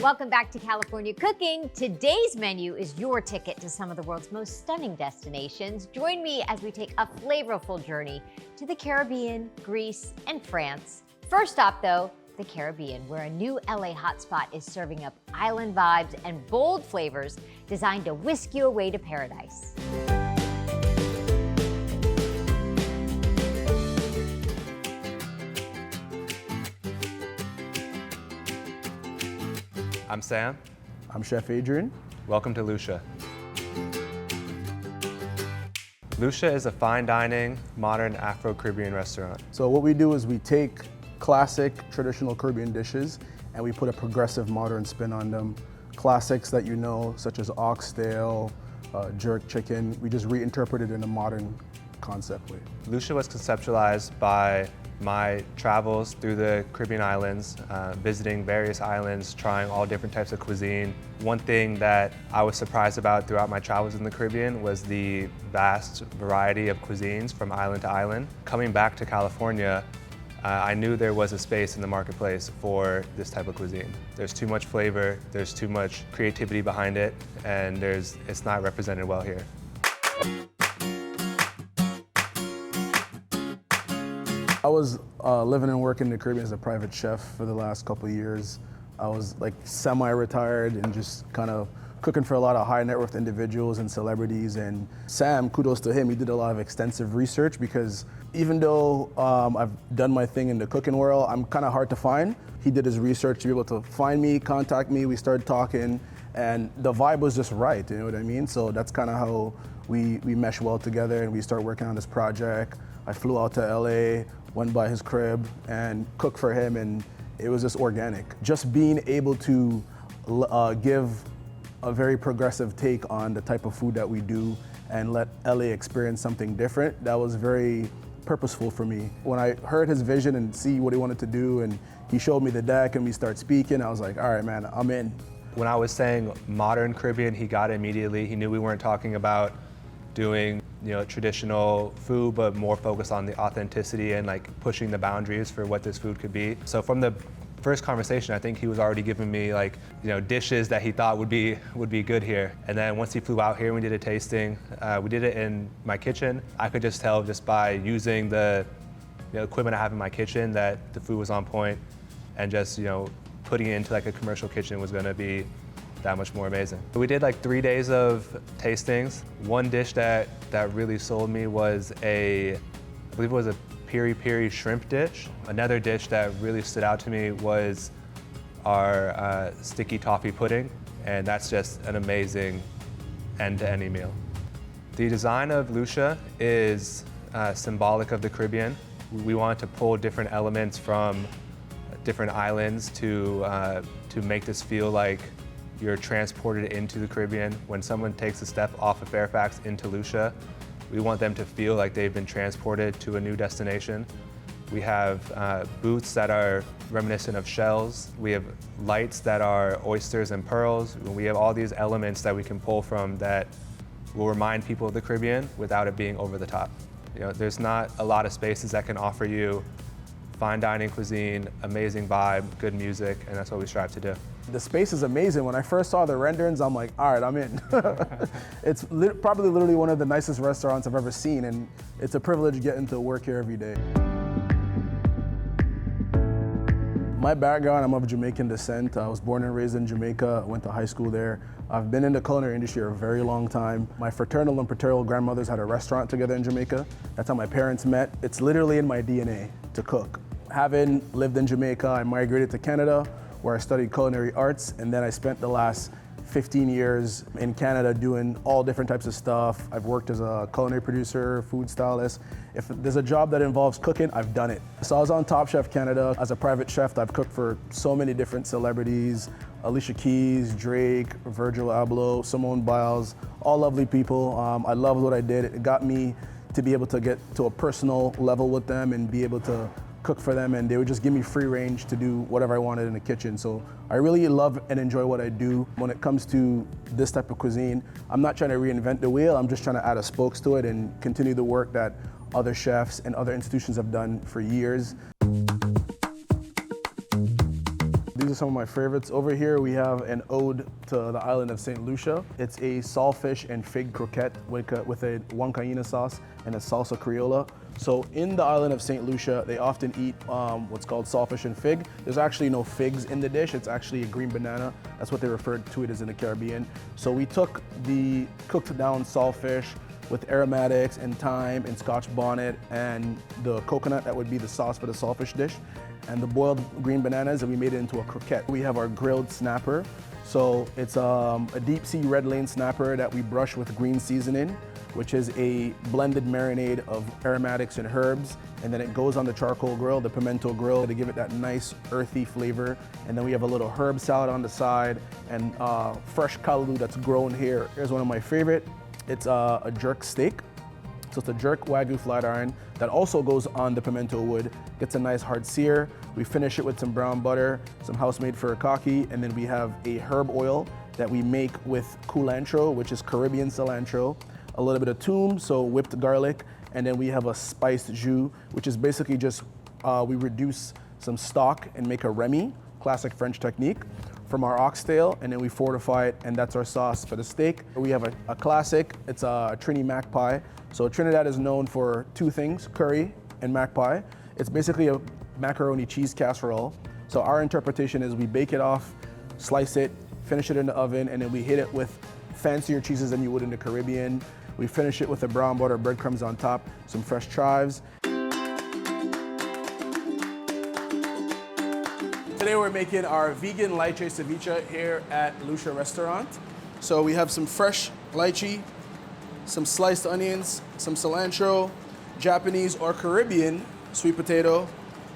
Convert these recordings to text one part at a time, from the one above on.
Welcome back to California Cooking. Today's menu is your ticket to some of the world's most stunning destinations. Join me as we take a flavorful journey to the Caribbean, Greece, and France. First stop, though, the Caribbean, where a new LA hotspot is serving up island vibes and bold flavors designed to whisk you away to paradise. I'm Sam. I'm Chef Adrian. Welcome to Lucia. Lucia is a fine dining, modern Afro-Caribbean restaurant. So what we do is we take classic, traditional Caribbean dishes and we put a progressive modern spin on them. Classics that you know, such as oxtail, jerk chicken, we just reinterpret it in a modern concept way. Lucia was conceptualized by my travels through the Caribbean islands, visiting various islands, trying all different types of cuisine. One thing that I was surprised about throughout my travels in the Caribbean was the vast variety of cuisines from island to island. Coming back to California, I knew there was a space in the marketplace for this type of cuisine. There's too much flavor, there's too much creativity behind it, and it's not represented well here. I was living and working in the Caribbean as a private chef for the last couple of years. I was like semi-retired and just kind of cooking for a lot of high net worth individuals and celebrities. And Sam, kudos to him, he did a lot of extensive research because even though I've done my thing in the cooking world, I'm kind of hard to find. He did his research to be able to find me, contact me, we started talking, and the vibe was just right, you know what I mean? So that's kind of how we mesh well together and we started working on this project. I flew out to LA, went by his crib and cooked for him, and it was just organic. Just being able to give a very progressive take on the type of food that we do and let LA experience something different, that was very purposeful for me. When I heard his vision and see what he wanted to do and he showed me the deck and we started speaking, I was like, all right, man, I'm in. When I was saying modern Caribbean, he got it immediately. He knew we weren't talking about doing traditional food, but more focused on the authenticity and like pushing the boundaries for what this food could be. So from the first conversation, I think he was already giving me like dishes that he thought would be good here. And then once he flew out here, we did a tasting. We did it in my kitchen. I could just tell just by using the equipment I have in my kitchen that the food was on point, and just putting it into like a commercial kitchen was going to be that much more amazing. We did like 3 days of tastings. One dish that really sold me was I believe it was a piri-piri shrimp dish. Another dish that really stood out to me was our sticky toffee pudding, and that's just an amazing end-to-end meal. The design of Lucia is symbolic of the Caribbean. We wanted to pull different elements from different islands to make this feel like you're transported into the Caribbean. When someone takes a step off of Fairfax into Lucia, we want them to feel like they've been transported to a new destination. We have booths that are reminiscent of shells. We have lights that are oysters and pearls. We have all these elements that we can pull from that will remind people of the Caribbean without it being over the top. There's not a lot of spaces that can offer you fine dining cuisine, amazing vibe, good music, and that's what we strive to do. The space is amazing. When I first saw the renderings, I'm like, all right, I'm in. It's probably literally one of the nicest restaurants I've ever seen, and it's a privilege getting to work here every day. My background, I'm of Jamaican descent. I was born and raised in Jamaica, went to high school there. I've been in the culinary industry a very long time. My fraternal and paternal grandmothers had a restaurant together in Jamaica. That's how my parents met. It's literally in my DNA to cook. Having lived in Jamaica, I migrated to Canada, where I studied culinary arts, and then I spent the last 15 years in Canada doing all different types of stuff. I've worked as a culinary producer, food stylist. If there's a job that involves cooking, I've done it. So I was on Top Chef Canada. As a private chef, I've cooked for so many different celebrities: Alicia Keys, Drake, Virgil Abloh, Simone Biles, all lovely people. I loved what I did. It got me to be able to get to a personal level with them and be able to cook for them, and they would just give me free range to do whatever I wanted in the kitchen. So I really love and enjoy what I do. When it comes to this type of cuisine, I'm not trying to reinvent the wheel, I'm just trying to add a spokes to it and continue the work that other chefs and other institutions have done for years. These are are some of my favorites. Over here we have an ode to the island of St. Lucia. It's a saltfish and fig croquette with a huancaína sauce and a salsa criolla. So in the island of St. Lucia, they often eat what's called saltfish and fig. There's actually no figs in the dish. It's actually a green banana. That's what they refer to it as in the Caribbean. So we took the cooked down saltfish with aromatics and thyme and scotch bonnet and the coconut that would be the sauce for the saltfish dish, and the boiled green bananas, and we made it into a croquette. We have our grilled snapper. So it's a deep sea red lane snapper that we brush with green seasoning, which is a blended marinade of aromatics and herbs, and then it goes on the charcoal grill, the pimento grill, to give it that nice earthy flavor. And then we have a little herb salad on the side and fresh callaloo that's grown here. Here's one of my favorite. It's a jerk steak. So it's a jerk Wagyu flat iron that also goes on the pimento wood, gets a nice hard sear. We finish it with some brown butter, some house-made furikake, and then we have a herb oil that we make with culantro, which is Caribbean cilantro, a little bit of thyme, so whipped garlic, and then we have a spiced jus, which is basically just, we reduce some stock and make a Remy, classic French technique, from our oxtail, and then we fortify it, and that's our sauce for the steak. We have a classic, it's a Trini mac pie. So Trinidad is known for two things, curry and mac pie. It's basically a macaroni cheese casserole. So our interpretation is we bake it off, slice it, finish it in the oven, and then we hit it with fancier cheeses than you would in the Caribbean. We finish it with a brown butter, breadcrumbs on top, some fresh chives. Today we're making our vegan lychee ceviche here at Lucia restaurant. So we have some fresh lychee, some sliced onions, some cilantro, Japanese or Caribbean sweet potato,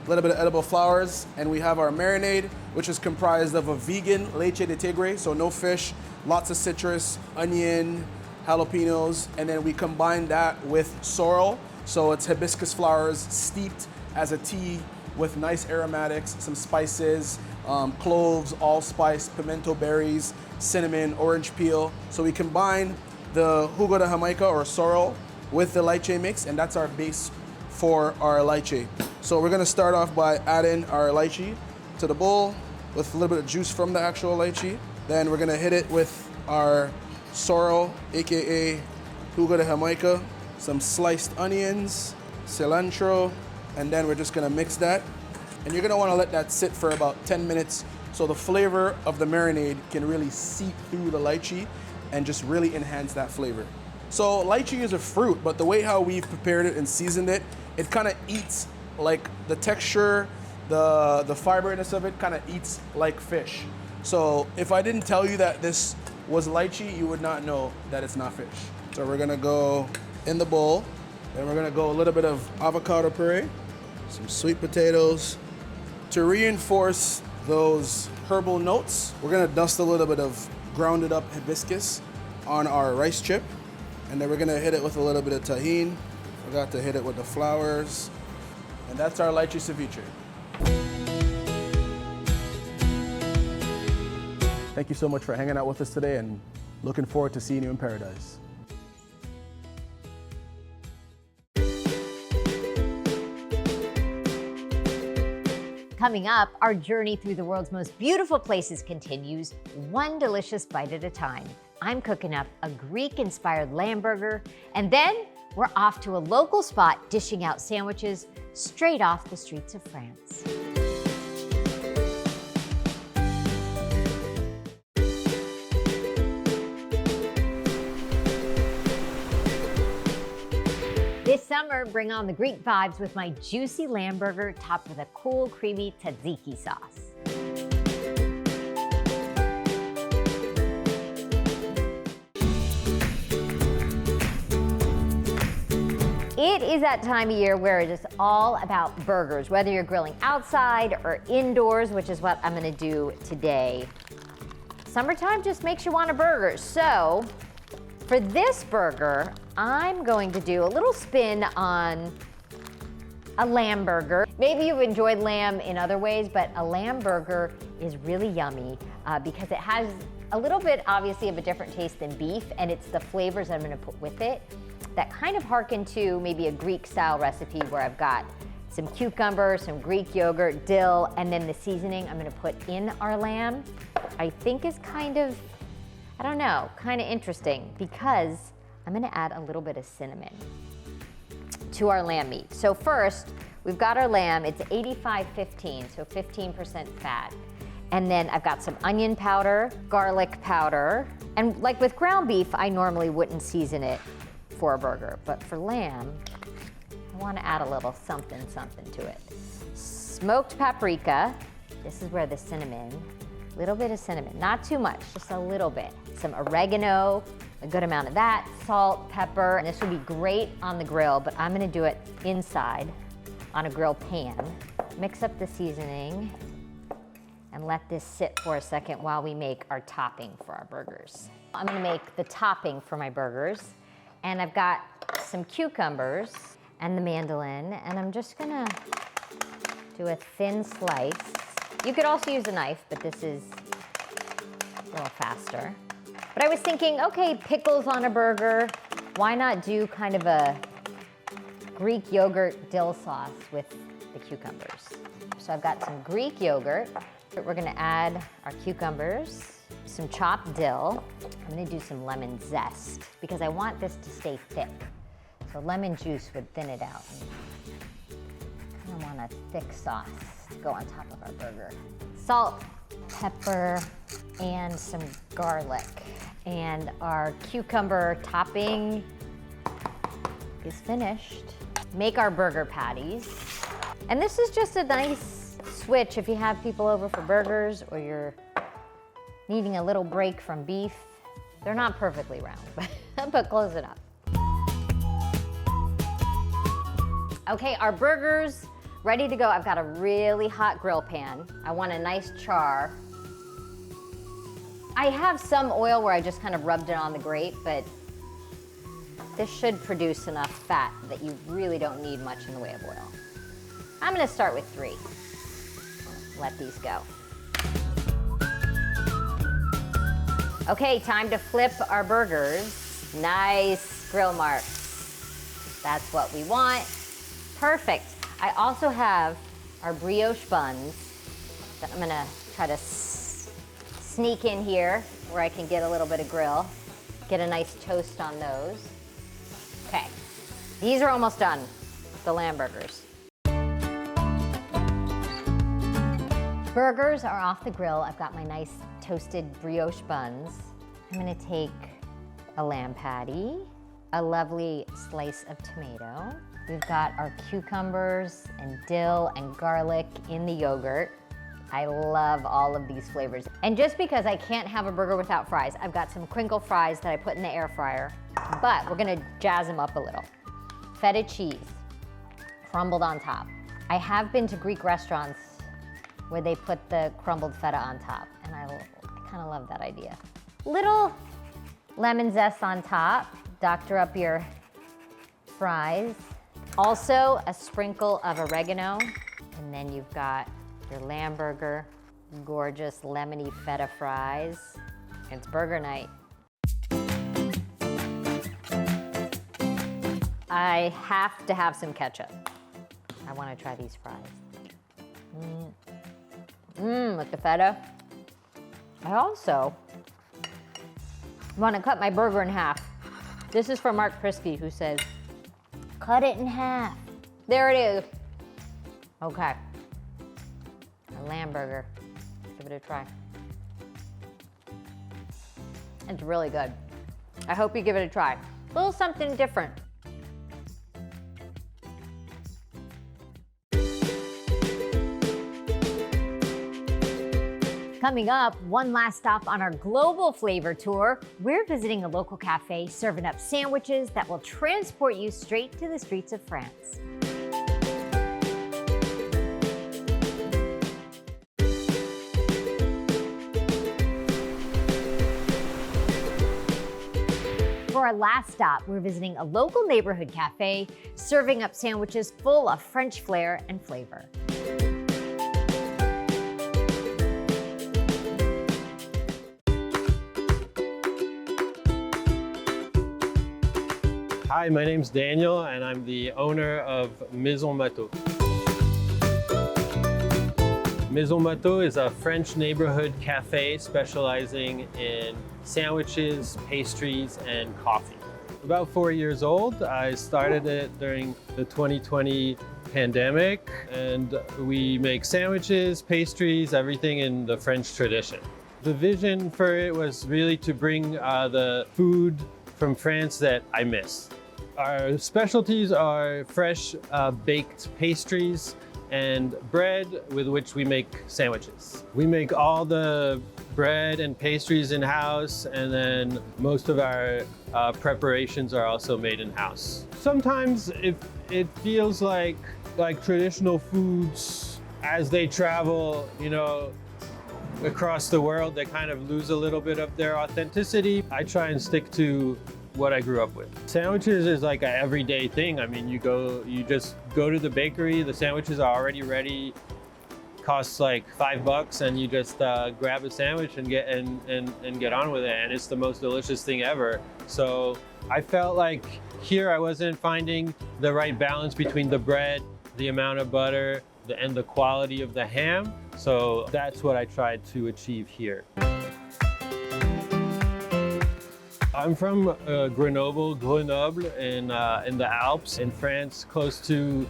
a little bit of edible flowers, and we have our marinade, which is comprised of a vegan leche de tigre, so no fish, lots of citrus, onion, jalapenos, and then we combine that with sorrel, so it's hibiscus flowers steeped as a tea with nice aromatics, some spices, cloves, allspice, pimento berries, cinnamon, orange peel. So we combine the jugo de Jamaica or sorrel with the lychee mix, and that's our base for our lychee. So we're gonna start off by adding our lychee to the bowl with a little bit of juice from the actual lychee. Then we're gonna hit it with our sorrel, AKA jugo de Jamaica, some sliced onions, cilantro, and then we're just gonna mix that. And you're gonna wanna let that sit for about 10 minutes so the flavor of the marinade can really seep through the lychee and just really enhance that flavor. So lychee is a fruit, but the way how we've prepared it and seasoned it, it kind of eats like the texture, the fiberness of it kind of eats like fish. So if I didn't tell you that this was lychee, you would not know that it's not fish. So we're gonna go in the bowl, then we're gonna go a little bit of avocado puree, some sweet potatoes. To reinforce those herbal notes, we're gonna dust a little bit of grounded up hibiscus on our rice chip, and then we're gonna hit it with a little bit of tahini. Forgot to hit it with the flowers, and that's our lychee ceviche. Thank you so much for hanging out with us today, and looking forward to seeing you in paradise. Coming up, our journey through the world's most beautiful places continues, one delicious bite at a time. I'm cooking up a Greek-inspired lamb burger, and then we're off to a local spot dishing out sandwiches straight off the streets of France. This summer, bring on the Greek vibes with my juicy lamb burger topped with a cool, creamy tzatziki sauce. It is that time of year where it is all about burgers, whether you're grilling outside or indoors, which is what I'm gonna do today. Summertime just makes you want a burger. So for this burger, I'm going to do a little spin on a lamb burger. Maybe you've enjoyed lamb in other ways, but a lamb burger is really yummy because it has a little bit, obviously, of a different taste than beef, and it's the flavors I'm gonna put with it that kind of harken to maybe a Greek-style recipe where I've got some cucumber, some Greek yogurt, dill, and then the seasoning I'm gonna put in our lamb, I think is kind of, I don't know, kind of interesting because I'm gonna add a little bit of cinnamon to our lamb meat. So first, we've got our lamb, it's 85-15, so 15% fat. And then I've got some onion powder, garlic powder, and like with ground beef, I normally wouldn't season it for a burger, but for lamb, I wanna add a little something to it. Smoked paprika, this is where the cinnamon, a little bit of cinnamon, not too much, just a little bit. Some oregano, a good amount of that, salt, pepper, and this would be great on the grill, but I'm gonna do it inside on a grill pan. Mix up the seasoning and let this sit for a second while we make our topping for our burgers. I'm gonna make the topping for my burgers, and I've got some cucumbers and the mandolin, and I'm just gonna do a thin slice. You could also use a knife, but this is a little faster. But I was thinking, okay, pickles on a burger, why not do kind of a Greek yogurt dill sauce with the cucumbers? So I've got some Greek yogurt. We're gonna add our cucumbers, some chopped dill. I'm gonna do some lemon zest because I want this to stay thick. So lemon juice would thin it out. I kind of want a thick sauce to go on top of our burger. Salt, pepper, and some garlic. And our cucumber topping is finished. Make our burger patties. And this is just a nice switch if you have people over for burgers or you're needing a little break from beef. They're not perfectly round, but close enough. Okay, our burgers ready to go. I've got a really hot grill pan. I want a nice char. I have some oil where I just kind of rubbed it on the grate, but this should produce enough fat that you really don't need much in the way of oil. I'm gonna start with 3. Let these go. Okay, time to flip our burgers. Nice grill marks. That's what we want. Perfect. I also have our brioche buns that I'm gonna try to sneak in here where I can get a little bit of grill, get a nice toast on those. Okay, these are almost done, the lamb burgers. Burgers are off the grill. I've got my nice toasted brioche buns. I'm gonna take a lamb patty, a lovely slice of tomato. We've got our cucumbers and dill and garlic in the yogurt. I love all of these flavors. And just because I can't have a burger without fries, I've got some crinkle fries that I put in the air fryer, but we're gonna jazz them up a little. Feta cheese, crumbled on top. I have been to Greek restaurants where they put the crumbled feta on top, and I kind of love that idea. Little lemon zest on top, doctor up your fries. Also, a sprinkle of oregano, and then you've got your lamb burger, gorgeous lemony feta fries. It's burger night. I have to have some ketchup. I want to try these fries. With the feta. I also want to cut my burger in half. This is from Mark Prisky, who says, cut it in half. There it is. Okay. A lamb burger. Give it a try. It's really good. I hope you give it a try. A little something different. Coming up, one last stop on our global flavor tour. We're visiting a local cafe serving up sandwiches that will transport you straight to the streets of France. For our last stop, we're visiting a local neighborhood cafe serving up sandwiches full of French flair and flavor. Hi, my name's Daniel, and I'm the owner of Maison Matho. Maison Matho is a French neighborhood cafe specializing in sandwiches, pastries, and coffee. About 4 years old. I started it during the 2020 pandemic, and we make sandwiches, pastries, everything in the French tradition. The vision for it was really to bring the food from France that I miss. Our specialties are fresh baked pastries and bread with which we make sandwiches. We make all the bread and pastries in-house, and then most of our preparations are also made in-house. Sometimes it feels like traditional foods, as they travel, across the world, they kind of lose a little bit of their authenticity. I try and stick to what I grew up with. Sandwiches is like an everyday thing. I mean, you just go to the bakery, the sandwiches are already ready, costs like $5, and you just grab a sandwich and get on with it, and it's the most delicious thing ever. So I felt like here I wasn't finding the right balance between the bread, the amount of butter, and the quality of the ham. So that's what I tried to achieve here. I'm from Grenoble in the Alps in France, close to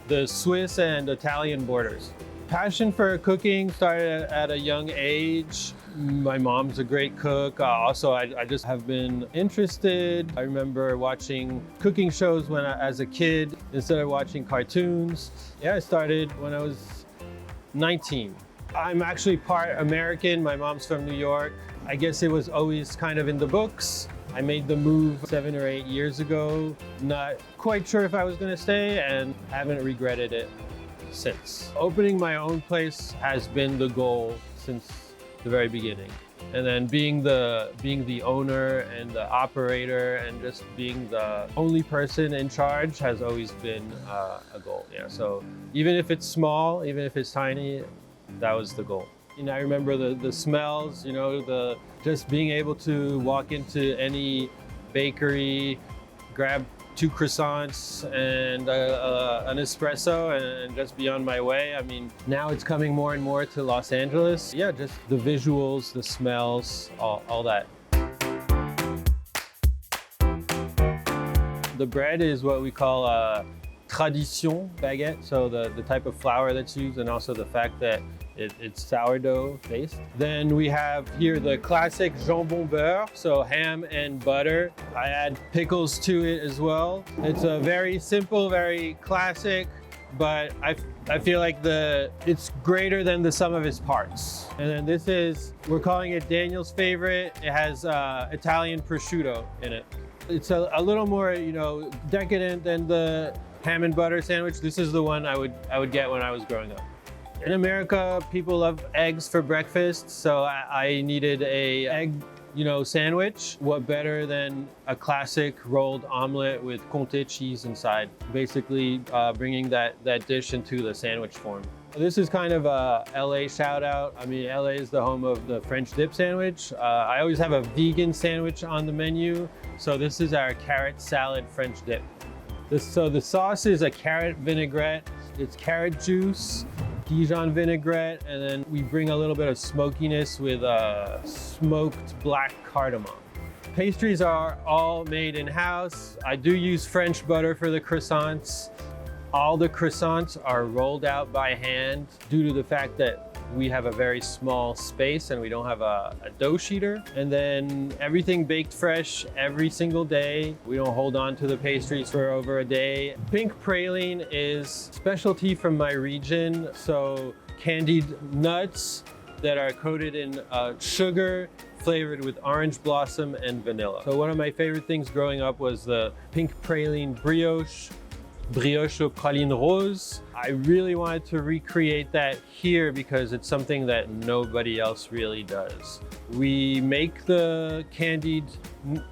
the Swiss and Italian borders. Passion for cooking started at a young age. My mom's a great cook. Also, I just have been interested. I remember watching cooking shows as a kid instead of watching cartoons. Yeah, I started when I was 19. I'm actually part American. My mom's from New York. I guess it was always kind of in the books. I made the move 7 or 8 years ago. Not quite sure if I was gonna stay, and haven't regretted it since. Opening my own place has been the goal since the very beginning. And then being the owner and the operator and just being the only person in charge has always been a goal. Yeah. So even if it's small, even if it's tiny, that was the goal. I remember the smells, just being able to walk into any bakery, grab 2 croissants and an espresso and just be on my way. I mean, now it's coming more and more to Los Angeles. Yeah, just the visuals, the smells, all that. The bread is what we call a tradition baguette, so the type of flour that's used, and also the fact that it's sourdough based. Then we have here the classic jambon beurre, so ham and butter. I add pickles to it as well. It's a very simple, very classic, but I feel like it's greater than the sum of its parts. And then we're calling it Daniel's favorite. It has Italian prosciutto in it. It's a little more, decadent than the ham and butter sandwich. This is the one I would get when I was growing up. In America, people love eggs for breakfast, so I needed a egg, sandwich. What better than a classic rolled omelet with Comté cheese inside? Basically, bringing that dish into the sandwich form. This is kind of a LA shout out. I mean, LA is the home of the French dip sandwich. I always have a vegan sandwich on the menu, so this is our carrot salad French dip. So the sauce is a carrot vinaigrette. It's carrot juice, Dijon vinaigrette, and then we bring a little bit of smokiness with smoked black cardamom. Pastries are all made in-house. I do use French butter for the croissants. All the croissants are rolled out by hand due to the fact that we have a very small space and we don't have a dough sheeter. And then everything baked fresh every single day. We don't hold on to the pastries for over a day. Pink praline is specialty from my region. So candied nuts that are coated in sugar, flavored with orange blossom and vanilla. So one of my favorite things growing up was the pink praline brioche au praline rose. I really wanted to recreate that here because it's something that nobody else really does. We make the candied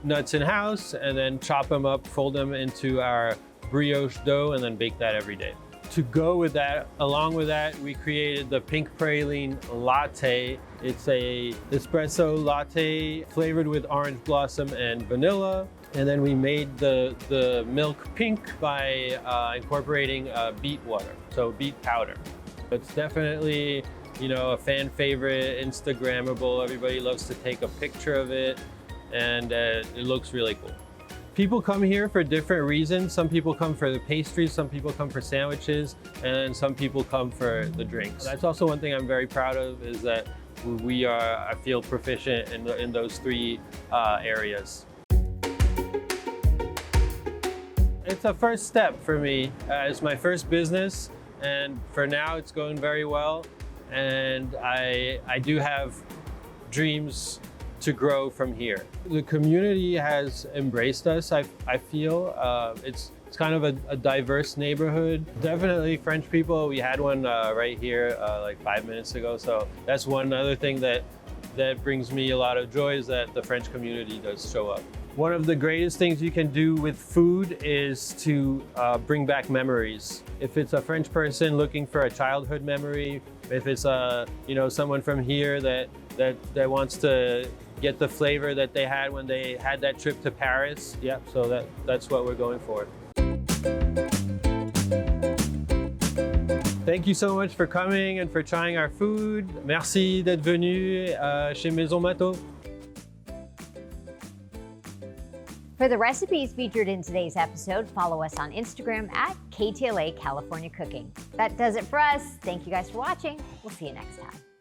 nuts in-house and then chop them up, fold them into our brioche dough, and then bake that every day. To go with that, along with that, we created the pink praline latte. It's a espresso latte flavored with orange blossom and vanilla. And then we made the milk pink by incorporating beet water, so beet powder. It's definitely you know, a fan favorite, Instagrammable. Everybody loves to take a picture of it, and it looks really cool. People come here for different reasons. Some people come for the pastries, some people come for sandwiches, and some people come for the drinks. That's also one thing I'm very proud of, is that we are, I feel, proficient in those three areas. It's a first step for me. It's my first business, and for now it's going very well. And I do have dreams to grow from here. The community has embraced us, I feel. It's kind of a diverse neighborhood. Definitely French people. We had one right here like 5 minutes ago. So that's one other thing that brings me a lot of joy, is that the French community does show up. One of the greatest things you can do with food is to bring back memories. If it's a French person looking for a childhood memory, if it's you know, someone from here that wants to get the flavor that they had when they had that trip to Paris, yep. So that's what we're going for. Thank you so much for coming and for trying our food. Merci d'être venu chez Maison Matho. For the recipes featured in today's episode, follow us on Instagram at KTLA California Cooking. That does it for us. Thank you guys for watching. We'll see you next time.